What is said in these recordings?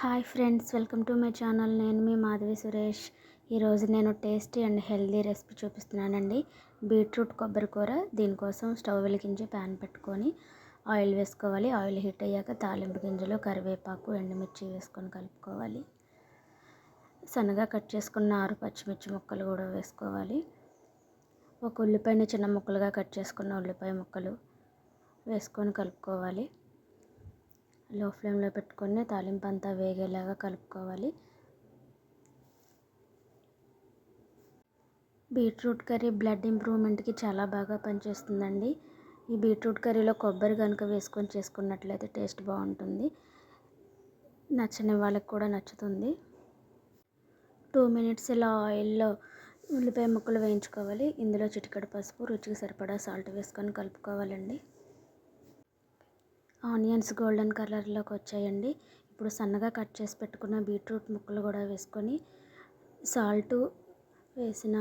Hi friends, welcome to my channel. నేను మీ మాధవి సురేష్. ఈరోజు నేను టేస్టీ అండ్ హెల్దీ రెసిపీ చూపిస్తున్నానండి. బీట్రూట్ కొబ్బరి కూర. దీనికోసం స్టవ్ వెలిగించి ప్యాన్ పెట్టుకొని ఆయిల్ వేసుకోవాలి. ఆయిల్ హీట్ అయ్యాక తాలింపు గింజలు, కరివేపాకు, ఎండుమిర్చి వేసుకొని కలుపుకోవాలి. సన్నగా కట్ చేసుకున్న 6 పచ్చిమిర్చి ముక్కలు కూడా వేసుకోవాలి. ఒక ఉల్లిపాయని చిన్న ముక్కలుగా కట్ చేసుకున్న ఉల్లిపాయ ముక్కలు వేసుకొని కలుపుకోవాలి. లో ఫ్లేమ్లో పెట్టుకొని తాలింపు అంతా వేగేలాగా కలుపుకోవాలి. బీట్రూట్ కర్రీ బ్లడ్ ఇంప్రూవ్మెంట్కి చాలా బాగా పనిచేస్తుందండి. ఈ బీట్రూట్ కర్రీలో కొబ్బరి కనుక వేసుకొని చేసుకున్నట్లయితే టేస్ట్ బాగుంటుంది. నచ్చని వాళ్ళకి కూడా నచ్చుతుంది. 2 మినిట్స్ ఇలా ఆయిల్లో ఉల్లిపాయ ముక్కలు వేయించుకోవాలి. ఇందులో చిటికెడు పసుపు, రుచికి సరిపడా సాల్ట్ వేసుకొని కలుపుకోవాలండి. ఆనియన్స్ గోల్డెన్ కలర్లోకి వచ్చాయండి. ఇప్పుడు సన్నగా కట్ చేసి పెట్టుకున్న బీట్రూట్ ముక్కలు కూడా వేసుకొని సాల్ట్ వేసిన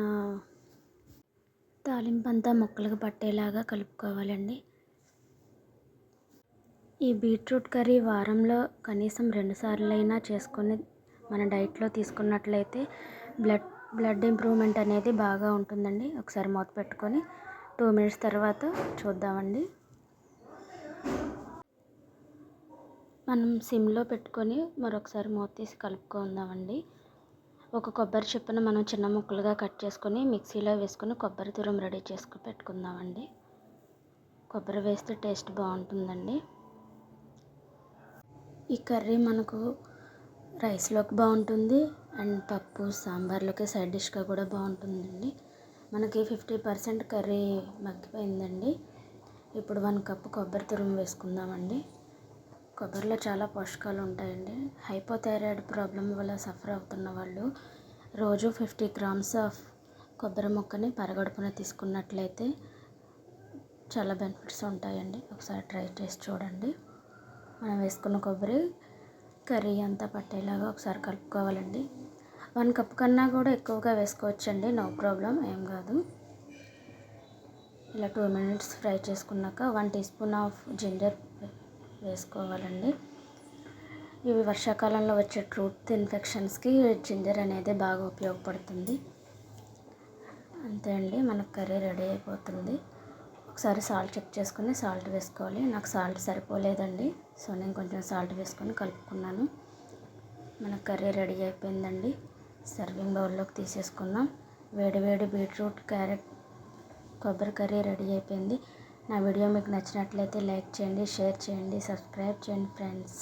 తాలింపు అంతా ముక్కలకు పట్టేలాగా కలుపుకోవాలండి. ఈ బీట్రూట్ కర్రీ వారంలో కనీసం 2 సార్లైనా చేసుకొని మన డైట్లో తీసుకున్నట్లయితే బ్లడ్ ఇంప్రూవ్మెంట్ అనేది బాగా ఉంటుందండి. ఒకసారి మూత పెట్టుకొని 2 మినిట్స్ తర్వాత చూద్దామండి. మనం సిమ్లో పెట్టుకొని మరొకసారి మూత తీసి కలుపుకుందామండి. ఒక కొబ్బరి చిప్పను మనం చిన్న ముక్కలుగా కట్ చేసుకొని మిక్సీలో వేసుకొని కొబ్బరి తురుము రెడీ చేసుకుని పెట్టుకుందామండి. కొబ్బరి వేస్తే టేస్ట్ బాగుంటుందండి. ఈ కర్రీ మనకు రైస్లోకి బాగుంటుంది అండ్ పప్పు, సాంబార్లోకి సైడ్ డిష్గా కూడా బాగుంటుందండి. మనకి 50% కర్రీ మగ్గిపోయిందండి. ఇప్పుడు 1 కప్పు కొబ్బరి తురుము వేసుకుందామండి. కొబ్బరిలో చాలా పోషకాలు ఉంటాయండి. హైపోథైరాయిడ్ ప్రాబ్లం వల్ల సఫర్ అవుతున్న వాళ్ళు రోజు 50 గ్రామ్స్ ఆఫ్ కొబ్బరి ముక్కని పరగడుపున తీసుకున్నట్లయితే చాలా బెనిఫిట్స్ ఉంటాయండి. ఒకసారి ట్రై చేసి చూడండి. మనం వేసుకున్న కొబ్బరి కర్రీ అంతా పట్టేలాగా ఒకసారి కలుపుకోవాలండి. 1 కప్ కన్నా కూడా ఎక్కువగా వేసుకోవచ్చండి, నో ప్రాబ్లం, ఏం కాదు. ఇలా 2 మినిట్స్ ఫ్రై చేసుకున్నాక 1 టీ స్పూన్ ఆఫ్ జింజర్ వేసుకోవాలండి. ఇవి వర్షాకాలంలో వచ్చే ట్రూత్ ఇన్ఫెక్షన్స్కి జింజర్ అనేది బాగా ఉపయోగపడుతుంది. అంతే అండి, మనకు కర్రీ రెడీ అయిపోతుంది. ఒకసారి సాల్ట్ చెక్ చేసుకొని సాల్ట్ వేసుకోవాలి. నాకు సాల్ట్ సరిపోలేదండి, సో నేను కొంచెం సాల్ట్ వేసుకొని కలుపుకున్నాను. మన కర్రీ రెడీ అయిపోయిందండి. సర్వింగ్ బౌల్లోకి తీసేసుకుందాం. వేడి బీట్రూట్, క్యారెట్, కొబ్బరి కర్రీ రెడీ అయిపోయింది. నా వీడియో మీకు నచ్చినట్లయితే లైక్ చేయండి, షేర్ చేయండి, సబ్స్క్రైబ్ చేయండి ఫ్రెండ్స్.